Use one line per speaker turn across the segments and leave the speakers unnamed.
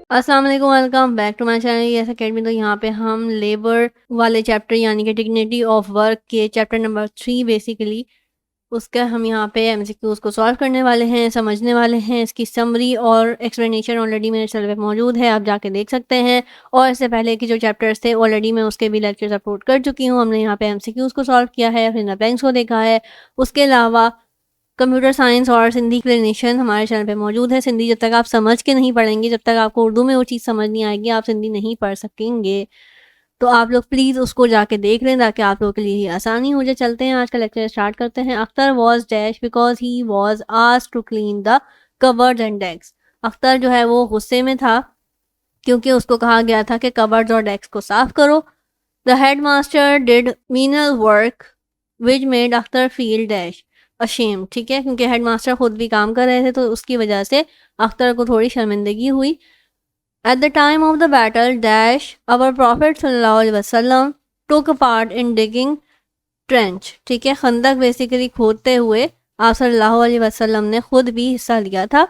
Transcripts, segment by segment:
अस्सलाम वालेकुम, welcome back to my channel Yes Academy. तो यहाँ पे हम लेबर वाले चैप्टर यानी कि डिग्निटी ऑफ वर्क के चैप्टर नंबर 3 बेसिकली उसका हम यहाँ पे एमसीक्यूज को सॉल्व करने वाले हैं, समझने वाले हैं। इसकी समरी और एक्सप्लेनेशन ऑलरेडी मेरे चैनल पे मौजूद है, आप जाके देख सकते हैं। और इससे पहले के जो चैप्टर्स थे ऑलरेडी मैं उसके भी लेक्चर्स अपलोड कर चुकी हूँ। हमने यहाँ पे एमसीक्यूज को सॉल्व किया है, फिर बैंक्स को देखा है। उसके अलावा कंप्यूटर साइंस और सिंधी एक्सप्लेनेशन हमारे चैनल पे मौजूद है। सिंधी जब तक आप समझ के नहीं पढ़ेंगे, जब तक आपको उर्दू में वो चीज़ समझ नहीं आएगी, आप सिंधी नहीं पढ़ सकेंगे। तो आप लोग प्लीज़ उसको जाके देख लें ताकि आप लोगों के लिए ही आसानी हो जाए। चलते हैं, आज का लेक्चर स्टार्ट करते हैं। Akhtar was dash because he was asked to clean the cupboards and desk. Akhtar जो है वो गुस्से में था क्योंकि उसको कहा गया था कि कबर्ड्स और डेस्क को साफ करो। The head master did Meenal work which made Akhtar feel dash ashamed. ठीक है, क्योंकि हेड मास्टर खुद भी काम कर रहे थे तो उसकी वजह से अख्तर को थोड़ी शर्मिंदगी हुई। At the time of the battle dash our profit सल्लल्लाहु अलैहि वसल्लम took part in digging trench. ठीक है, खंदक बेसिकली खोदते हुए आप सल्लल्लाहु अलैहि वसल्लम ने खुद भी हिस्सा लिया था।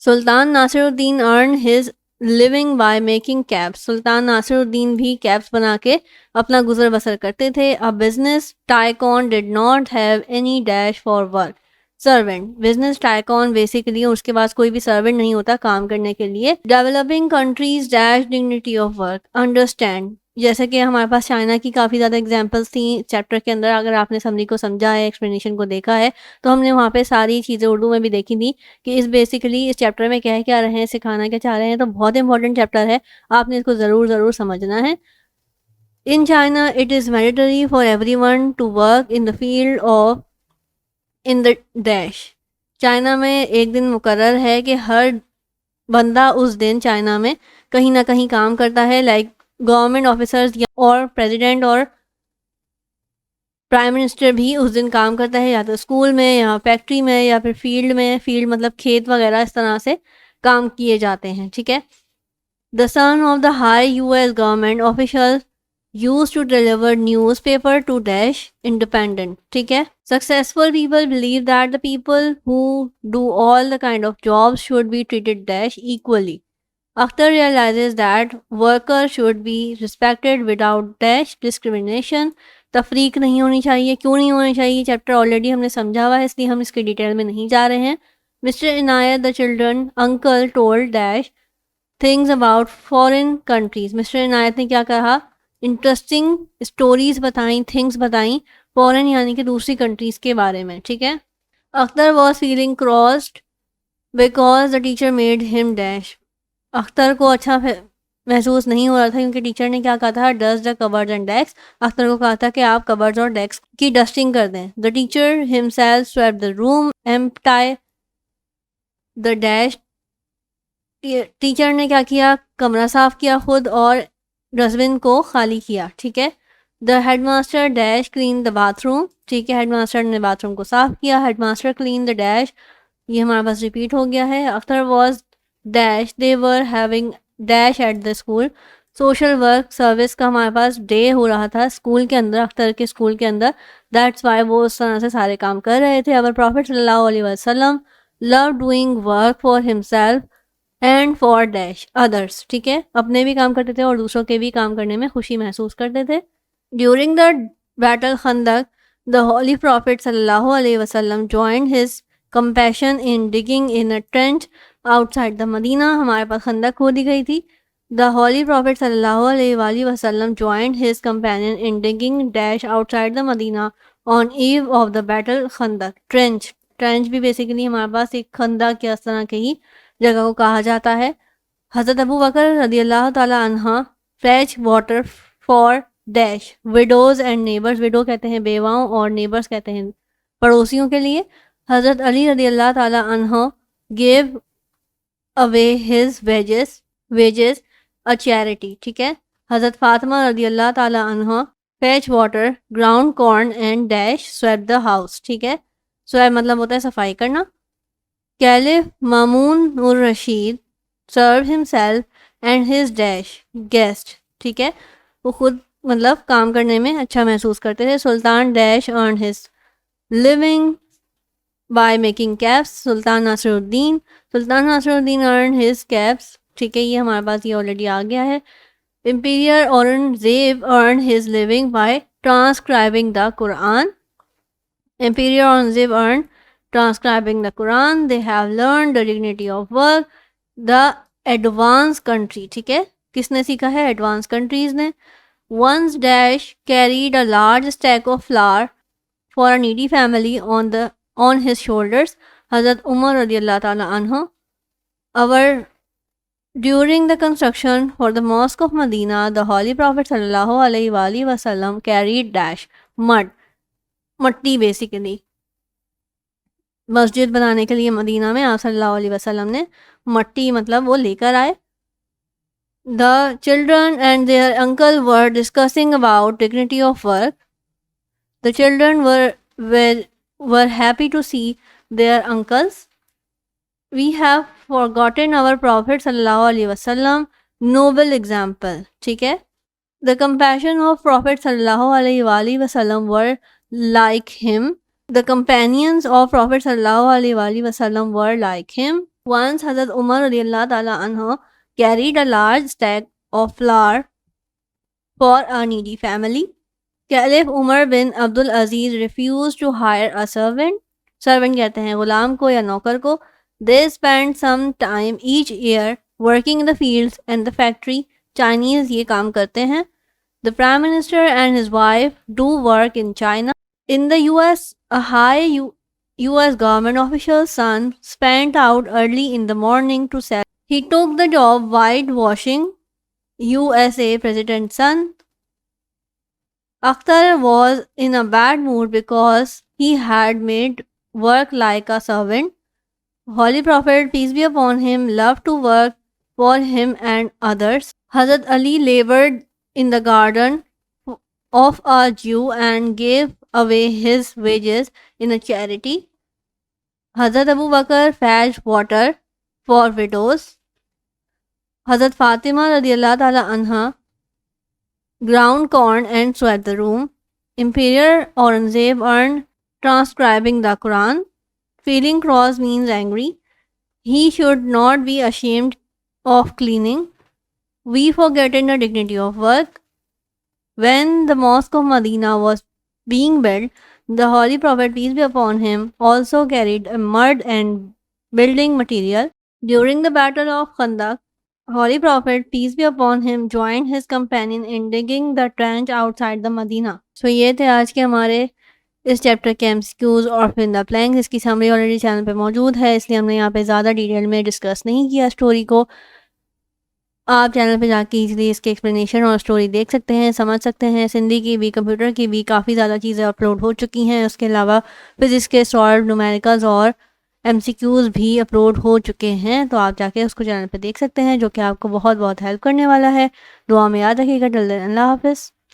Sultan Nasiruddin earn his living by making caps. सुल्तान नासिरुद्दीन भी कैप्स बना के अपना गुजर बसर करते थे। A business tycoon did not have any dash for work servant. Business tycoon basically उसके पास कोई भी सर्वेंट नहीं होता काम करने के लिए। Developing countries dash dignity of work understand. जैसे कि हमारे पास चाइना की काफ़ी ज़्यादा एग्जांपल्स थी चैप्टर के अंदर। अगर आपने समरी को समझा है, एक्सप्लेनेशन को देखा है, तो हमने वहाँ पे सारी चीज़ें उर्दू में भी देखी थी कि इस बेसिकली इस चैप्टर में कह क्या रहे हैं, सिखाना क्या चाह रहे हैं। तो बहुत इंपॉर्टेंट चैप्टर है, आपने इसको ज़रूर समझना है। In China it is mandatory for everyone to work in the field of in the dash. China में एक दिन मुकर्रर है कि हर बंदा उस दिन चाइना में कहीं ना कहीं काम करता है। लाइक गवर्नमेंट ऑफिसर्स और प्रेसिडेंट और प्राइम मिनिस्टर भी उस दिन काम करता है, या तो स्कूल में या फैक्ट्री में या फिर फील्ड में। फील्ड मतलब खेत वगैरह, इस तरह से काम किए जाते हैं। ठीक है, the son of the high US government official use to deliver newspaper to dash independent. ठीक है, successful people believe that the people who do all the kind of jobs should be treated dash equally. Akhtar realizes that workers should be respected without dash discrimination। तफरीक नहीं होनी चाहिए। क्यों नहीं होनी चाहिए, चैप्टर ऑलरेडी हमने समझा हुआ है, इसलिए हम इसके डिटेल में नहीं जा रहे हैं। Mister Inayat the children uncle told dash things about foreign countries. Mister Inayat ने क्या कहा, इंटरेस्टिंग स्टोरीज बताई, थिंग्स बताई फॉरेन यानी कि दूसरी कंट्रीज के बारे में। ठीक है, Akhtar was feeling crossed because the teacher made him dash. Akhtar को अच्छा महसूस नहीं हो रहा था क्योंकि टीचर ने क्या कहा था, dust the cupboards and desk. Akhtar को कहा था कि आप कबर्ड्स और डेस्क की डस्टिंग कर दें। The teacher himself swept the room empty the dash. Teacher ने क्या किया, कमरा साफ किया खुद और डस्टबिन को खाली किया। ठीक है, the headmaster dash clean the bathroom. ठीक है, हेडमास्टर ने बाथरूम को साफ किया। हेडमास्टर क्लीन द डैश, ये हमारे पास रिपीट हो गया है। Akhtar was dash they were having dash at the school. Social work service का हमारे पास डे हो रहा था स्कूल के अंदर, अख्तर के स्कूल के अंदर। दैट्स वाई वो उस तरह से सारे काम कर रहे थे। अवर प्रॉफिट सल्लल्लाहु अलैहि वसल्लम love doing work for himself and for dash others. ठीक है, अपने भी काम करते थे और दूसरों के भी काम करने में खुशी महसूस करते थे। ड्यूरिंग द बैटल खंदक द होली प्रॉफिट सल्लल्लाहु अलैहि वसल्लम joined his compassion in digging in a trench outside the Medina. हमारे पास खंदक खोदी गई थी। द होली प्रॉफिट सल्लल्लाहु अलैहि वसल्लम joined his companion in digging dash outside the Medina on eve of the battle खंदक। ट्रेंच, ट्रेंच भी बेसिकली हमारे पास एक खंदक या इस तरह के ही जगह को कहा जाता है। हज़रत अबू बकर रदियल्लाहु ताला अन्हा fresh water for dash widows and neighbours. Window कहते हैं बेवाओं और नेबर्स कहते हैं पड़ोसियों के लिए। हज़रत अली रदियल्लाहु ताला अन्हा gave away his wages a charity. ठीक है, हज़रत फातिमा रदियल्लाहु ताला अन्हा fetch water ground corn and dash swept the house. ठीक है, स्वेप मतलब होता है सफाई करना। Caliph Mamun ur Rashid serve himself and his dash guest. ठीक है, वो खुद मतलब काम करने में अच्छा महसूस करते थे। Sultan dash earn his living by making caps. Sultan Nasiruddin earn his caps ठीक है, ये हमारे पास ये ऑलरेडी आ गया है। Emperor Aurangzeb earned his living by transcribing the Quran. Emperor Aurangzeb earned transcribing the Quran. They have learned the dignity of work. The advanced country, ठीक है, किसने सीखा है? advanced countries ने. Once dash carried a large stack of flour for a needy family on his shoulders. Hazrat Umar radiallahu ta'ala anhu. During the construction for the Mosque of Medina, the Holy Prophet sallallahu alaihi wasallam carried dash mud, मट्टी basically. मस्जिद बनाने के लिए Medina में आप सल्लल्लाहु अलैहि वसल्लम ने मट्टी मतलब वो लेकर आए. The children and their uncle were discussing about dignity of work. The children were happy to see their uncles. We have forgotten our Prophet sallallahu alaihi wasallam noble example. ठीक है. The compassion of Prophet sallallahu alaihi wasallam were like him. The companions of Prophet sallallahu alaihi wasallam were like him. Once Hazrat Umar radiallahu ta'ala anhu carried a large stack of flour for a needy family. Caliph Umar bin Abdul Aziz refused to hire a servant. Servant कहते हैं गुलाम को या नौकर को. They spent some time each year working in the fields and the factory. Chinese ये काम करते हैं. The Prime Minister and his wife do work in China. In the US, a high US government official's son spent out early in the morning to sell. He took the job whitewashing USA President's son. Akhtar was in a bad mood because he had made work like a servant. Holy Prophet, peace be upon him, loved to work for him and others. Hazrat Ali labored in the garden of a Jew and gave away his wages in a charity. Hazrat Abu Bakr fetched water for widows. Hazrat Fatima radiallahu ta'ala anha ground corn and swept the room. Emperor Aurangzeb earned transcribing the Quran. Feeling cross means angry. He should not be ashamed of cleaning. We forgotten the dignity of work. When the Mosque of Medina was being built, the Holy Prophet, peace be upon him, also carried mud and building material. During the Battle of Khandaq, Holy Prophet, peace be upon him, joined his companion in digging the trench outside the Medina. So ये थे आज के हमारे इस chapter के MCQs और फिर the planks. इसकी समरी ऑलरेडी चैनल पे मौजूद है, इसलिए हमने यहाँ पे ज़्यादा डिटेल में डिस्कस नहीं किया स्टोरी को. आप चैनल पे जाके इजीली इसके एक्सप्लेनेशन और स्टोरी देख सकते हैं, समझ सकते हैं. सिंधी की भी, कंप्यूटर की भी काफ़ी ज़्यादा चीज़ें अपलोड हो चुकी हैं. उसके अलावा फिजिक्स के सॉल्व, न्यूमेरिकल्स और एमसीक्यूज भी अपलोड हो चुके हैं, तो आप जाके उसको चैनल पे देख सकते हैं, जो कि आपको बहुत बहुत हेल्प करने वाला है. दुआ में याद रखिएगा. टिल देन अल्लाह हाफिज़.